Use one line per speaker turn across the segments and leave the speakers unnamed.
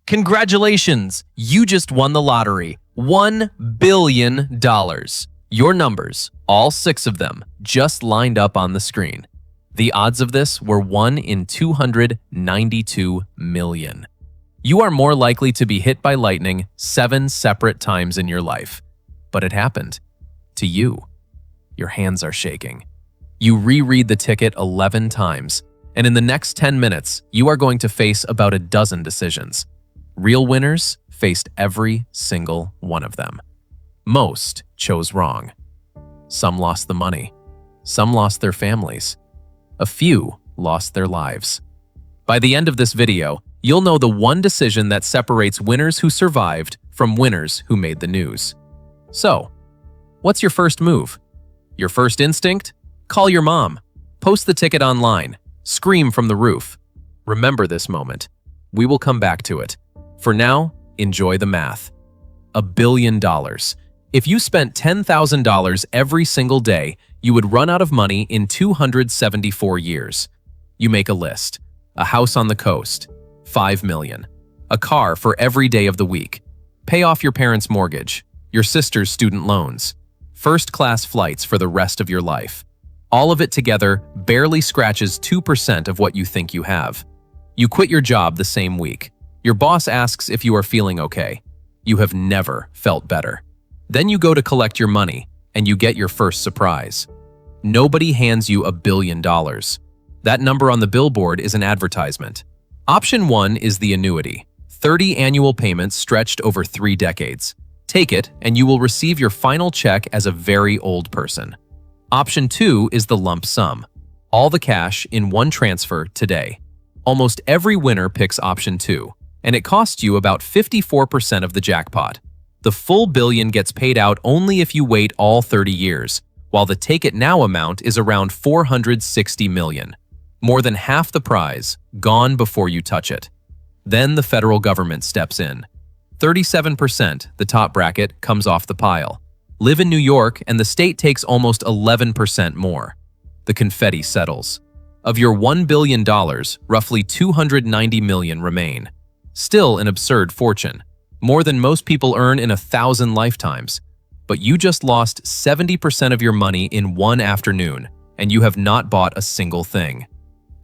Congratulations! You just won the lottery. $1 billion. Your numbers, all 6 of them, just lined up on the screen. The odds of this were 1 in 292 million. You are more likely to be hit by lightning 7 separate times in your life. But it happened. To you. Your hands are shaking. You reread the ticket 11 times, and in the next 10 minutes, you are going to face about a dozen decisions. Real winners faced every single one of them. Most chose wrong. Some lost the money. Some lost their families. A few lost their lives. By the end of this video, you'll know the one decision that separates winners who survived from winners who made the news. So, what's your first move? Your first instinct? Call your mom. Post the ticket online. Scream from the roof. Remember this moment. We will come back to it. For now, enjoy the math. $1 billion. If you spent $10,000 every single day, you would run out of money in 274 years. You make a list. A house on the coast, $5 million. A car for every day of the week. Pay off your parents' mortgage, your sister's student loans. First-class flights for the rest of your life. All of it together barely scratches 2% of what you think you have. You quit your job the same week. Your boss asks if you are feeling okay. You have never felt better. Then you go to collect your money, and you get your first surprise. Nobody hands you $1 billion. That number on the billboard is an advertisement. Option 1 is the annuity, 30 annual payments stretched over 3 decades. Take it, and you will receive your final check as a very old person. Option 2 is the lump sum, all the cash in one transfer today. Almost every winner picks option 2, and it costs you about 54% of the jackpot. The full billion gets paid out only if you wait all 30 years, while the take it now amount is around 460 million. More than half the prize, gone before you touch it. Then the federal government steps in. 37%, the top bracket, comes off the pile. Live in New York, and the state takes almost 11% more. The confetti settles. Of your $1 billion, roughly 290 million remain. Still an absurd fortune. More than most people earn in 1,000 lifetimes. But you just lost 70% of your money in one afternoon, and you have not bought a single thing.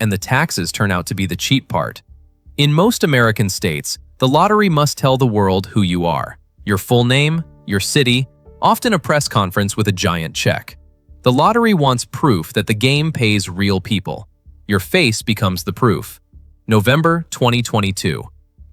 And the taxes turn out to be the cheap part. In most American states, the lottery must tell the world who you are. Your full name, your city, often a press conference with a giant check. The lottery wants proof that the game pays real people. Your face becomes the proof. November 2022.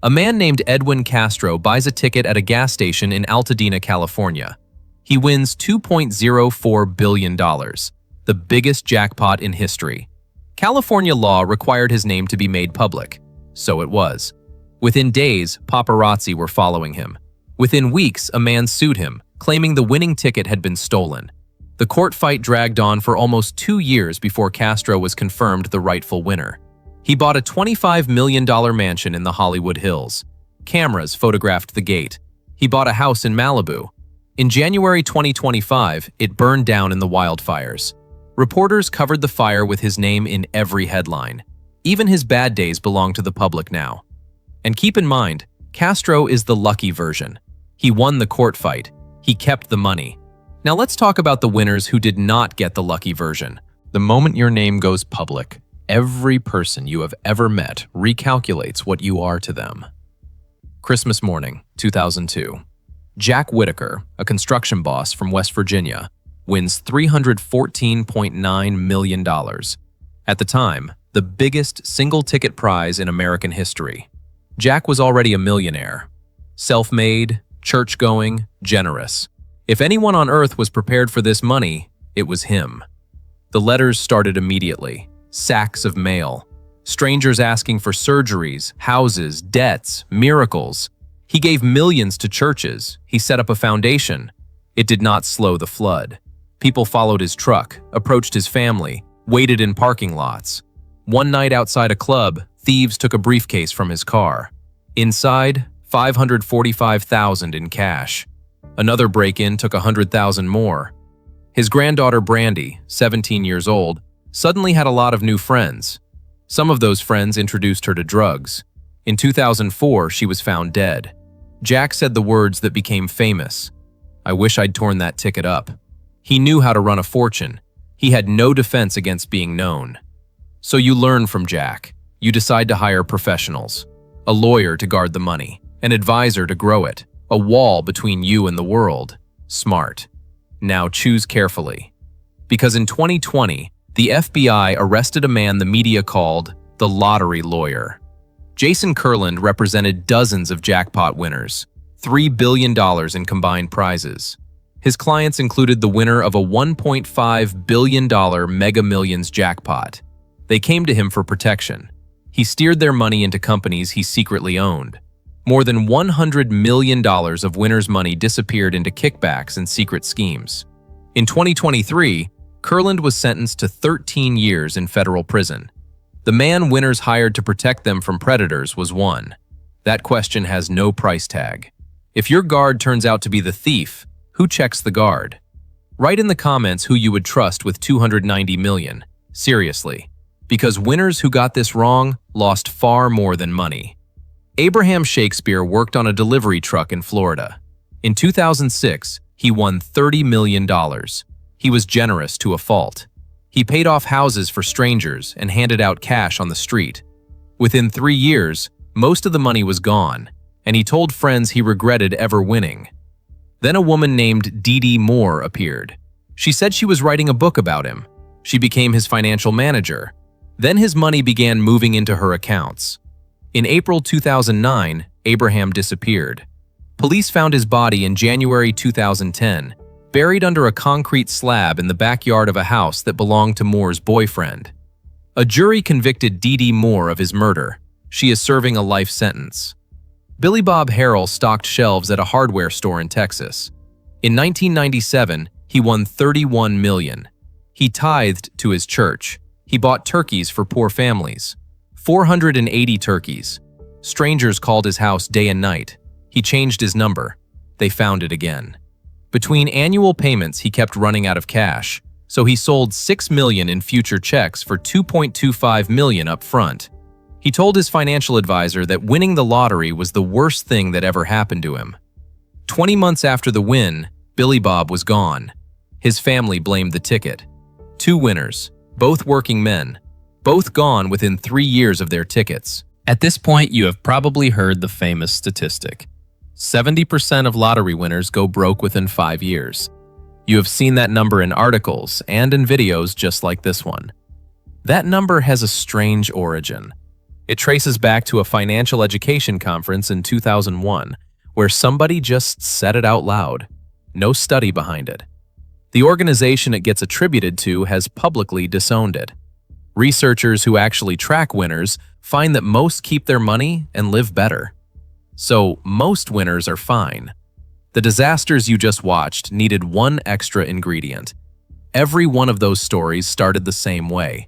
A man named Edwin Castro buys a ticket at a gas station in Altadena, California. He wins $2.04 billion, the biggest jackpot in history. California law required his name to be made public. So it was. Within days, paparazzi were following him. Within weeks, a man sued him, claiming the winning ticket had been stolen. The court fight dragged on for almost 2 years before Castro was confirmed the rightful winner. He bought a $25 million mansion in the Hollywood Hills. Cameras photographed the gate. He bought a house in Malibu. In January 2025, it burned down in the wildfires. Reporters covered the fire with his name in every headline. Even his bad days belong to the public now. And keep in mind, Castro is the lucky version. He won the court fight. He kept the money. Now let's talk about the winners who did not get the lucky version. The moment your name goes public, every person you have ever met recalculates what you are to them. Christmas morning, 2002. Jack Whitaker, a construction boss from West Virginia, wins $314.9 million. At the time, the biggest single-ticket prize in American history. Jack was already a millionaire. Self-made, church-going, generous. If anyone on earth was prepared for this money, it was him. The letters started immediately. Sacks of mail. Strangers asking for surgeries, houses, debts, miracles. He gave millions to churches. He set up a foundation. It did not slow the flood. People followed his truck, approached his family, waited in parking lots. One night outside a club, thieves took a briefcase from his car. Inside, $545,000 in cash. Another break-in took $100,000 more. His granddaughter Brandy, 17 years old, suddenly had a lot of new friends. Some of those friends introduced her to drugs. In 2004, she was found dead. Jack said the words that became famous. "I wish I'd torn that ticket up." He knew how to run a fortune. He had no defense against being known. So you learn from Jack. You decide to hire professionals. A lawyer to guard the money, an advisor to grow it, a wall between you and the world. Smart. Now choose carefully. Because in 2020, the FBI arrested a man the media called the lottery lawyer. Jason Kurland represented dozens of jackpot winners, $3 billion in combined prizes. His clients included the winner of a $1.5 billion Mega Millions jackpot. They came to him for protection. He steered their money into companies he secretly owned. More than $100 million of winners' money disappeared into kickbacks and secret schemes. In 2023, Kurland was sentenced to 13 years in federal prison. The man winners hired to protect them from predators was one. That question has no price tag. If your guard turns out to be the thief, who checks the guard? Write in the comments who you would trust with $290 million. Seriously. Because winners who got this wrong lost far more than money. Abraham Shakespeare worked on a delivery truck in Florida. In 2006, he won $30 million. He was generous to a fault. He paid off houses for strangers and handed out cash on the street. Within 3 years, most of the money was gone, and he told friends he regretted ever winning. Then a woman named Dee Moore appeared. She said she was writing a book about him. She became his financial manager. Then his money began moving into her accounts. In April 2009, Abraham disappeared. Police found his body in January 2010, buried under a concrete slab in the backyard of a house that belonged to Moore's boyfriend. A jury convicted Dee Moore of his murder. She is serving a life sentence. Billy Bob Harrell stocked shelves at a hardware store in Texas. In 1997, he won $31 million. He tithed to his church. He bought turkeys for poor families. 480 turkeys. Strangers called his house day and night. He changed his number. They found it again. Between annual payments, he kept running out of cash, so he sold $6 million in future checks for $2.25 million up front. He told his financial advisor that winning the lottery was the worst thing that ever happened to him. 20 months after the win, Billy Bob was gone. His family blamed the ticket. 2 winners, both working men, both gone within 3 years of their tickets. At this point, you have probably heard the famous statistic. 70% of lottery winners go broke within 5 years. You have seen that number in articles and in videos just like this one. That number has a strange origin. It traces back to a financial education conference in 2001, where somebody just said it out loud. No study behind it. The organization it gets attributed to has publicly disowned it. Researchers who actually track winners find that most keep their money and live better. So most winners are fine. The disasters you just watched needed one extra ingredient. Every one of those stories started the same way.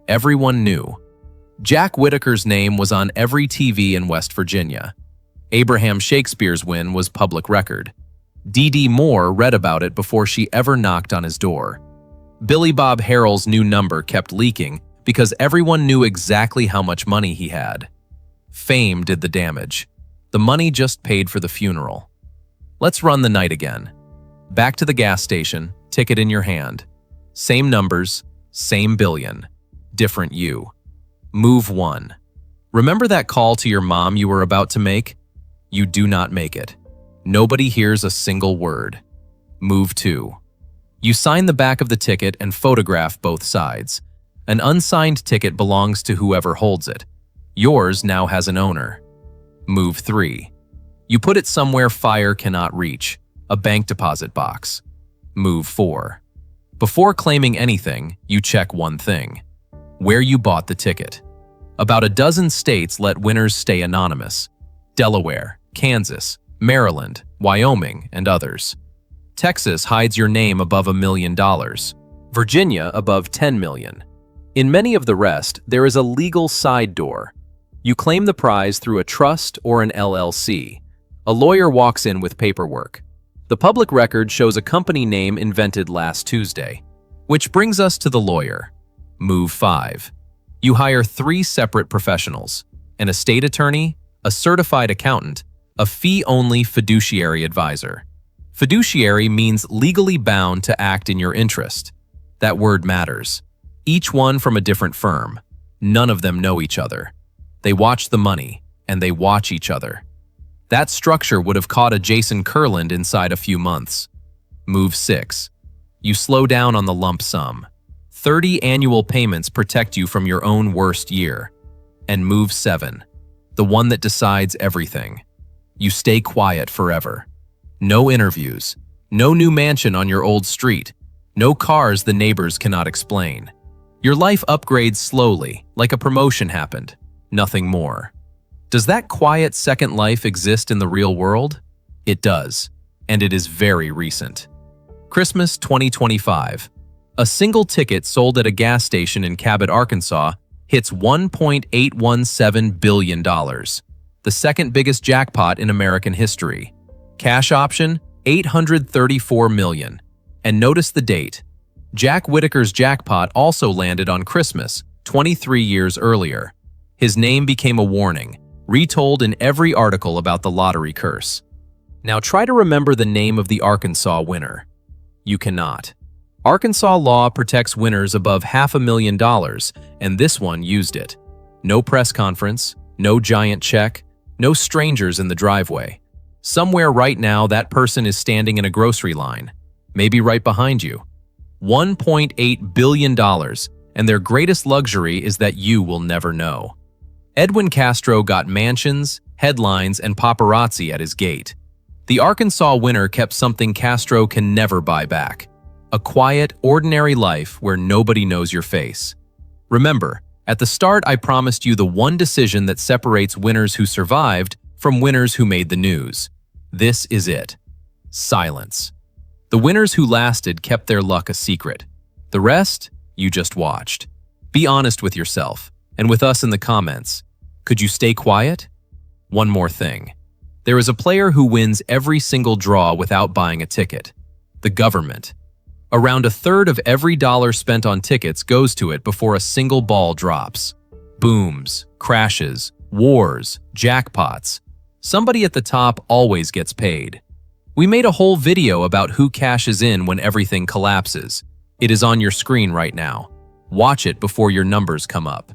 Everyone knew. Jack Whitaker's name was on every TV in West Virginia. Abraham Shakespeare's win was public record. Dee Moore read about it before she ever knocked on his door. Billy Bob Harrell's new number kept leaking because everyone knew exactly how much money he had. Fame did the damage. The money just paid for the funeral. Let's run the night again. Back to the gas station, ticket in your hand. Same numbers, same billion. Different you. Move 1. Remember that call to your mom you were about to make? You do not make it. Nobody hears a single word. Move 2. You sign the back of the ticket and photograph both sides. An unsigned ticket belongs to whoever holds it. Yours now has an owner. Move 3. You put it somewhere fire cannot reach, a bank deposit box. Move 4. Before claiming anything, you check one thing: where you bought the ticket. About a dozen states let winners stay anonymous: Delaware, Kansas, Maryland, Wyoming, and others. Texas hides your name above $1 million. Virginia above $10 million. In many of the rest, there is a legal side door. You claim the prize through a trust or an LLC. A lawyer walks in with paperwork. The public record shows a company name invented last Tuesday. Which brings us to the lawyer. Move 5. You hire 3 separate professionals. an estate attorney, a certified accountant, a fee-only fiduciary advisor. Fiduciary means legally bound to act in your interest. That word matters. Each one from a different firm. None of them know each other. They watch the money, and they watch each other. That structure would have caught a Jason Kurland inside a few months. Move 6. You slow down on the lump sum. 30 annual payments protect you from your own worst year. And move 7. The one that decides everything. You stay quiet forever. No interviews. No new mansion on your old street. No cars the neighbors cannot explain. Your life upgrades slowly, like a promotion happened. Nothing more. Does that quiet second life exist in the real world? It does, and it is very recent. Christmas 2025. A single ticket sold at a gas station in Cabot, Arkansas, hits $1.817 billion, the second biggest jackpot in American history. Cash option, $834 million. And notice the date. Jack Whitaker's jackpot also landed on Christmas, 23 years earlier. His name became a warning, retold in every article about the lottery curse. Now try to remember the name of the Arkansas winner. You cannot. Arkansas law protects winners above $500,000, and this one used it. No press conference, no giant check, no strangers in the driveway. Somewhere right now that person is standing in a grocery line, maybe right behind you. $1.8 billion, and their greatest luxury is that you will never know. Edwin Castro got mansions, headlines, and paparazzi at his gate. The Arkansas winner kept something Castro can never buy back. A quiet, ordinary life where nobody knows your face. Remember, at the start I promised you the one decision that separates winners who survived from winners who made the news. This is it. Silence. The winners who lasted kept their luck a secret. The rest, you just watched. Be honest with yourself, and with us in the comments. Could you stay quiet? One more thing. There is a player who wins every single draw without buying a ticket. The government. Around a third of every dollar spent on tickets goes to it before a single ball drops. Booms, crashes, wars, jackpots. Somebody at the top always gets paid. We made a whole video about who cashes in when everything collapses. It is on your screen right now. Watch it before your numbers come up.